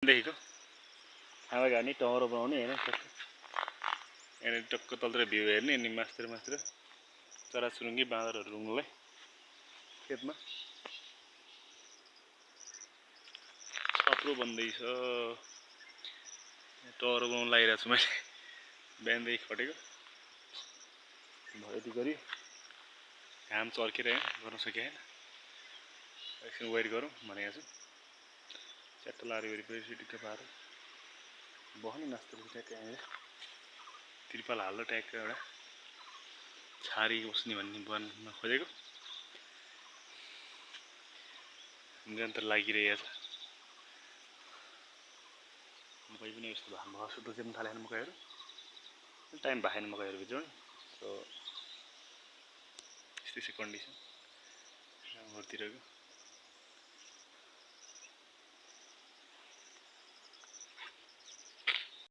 देखिको हावा गाड्ने टहरो बनाउने हेर्नु टक्क यहाँनिर टक्क तलतिर भ्यू हेर्ने अनि मास्तिर चराचुरुङ्गी बाँदरहरू रुङ्गलाई खेतमा छप्रो बन्दैछ टहरो बनाउनु लागिरहेको छु मैले बिहानदेखि खटेको भयो यति गरी घाम चर्किरहेँ गर्न सकेन एकछिन वेट गरौँ भनेको छु च्याट्ट लाएर वरिपरि सिटिक्क पारेर बस्ने नास्ता त्यहाँनिर त्रिपाल हाल्दा ट्याक्क एउटा छारी बस्ने भन्ने बन्न खोजेको निरन्तर लागिरहेको छ मकै पनि यस्तो भएको सुत्तो चाहिँ थालेन मकैहरू टाइम भएन मकैहरू भित्राउनु सो यस्तै कन्डिसन घरतिरको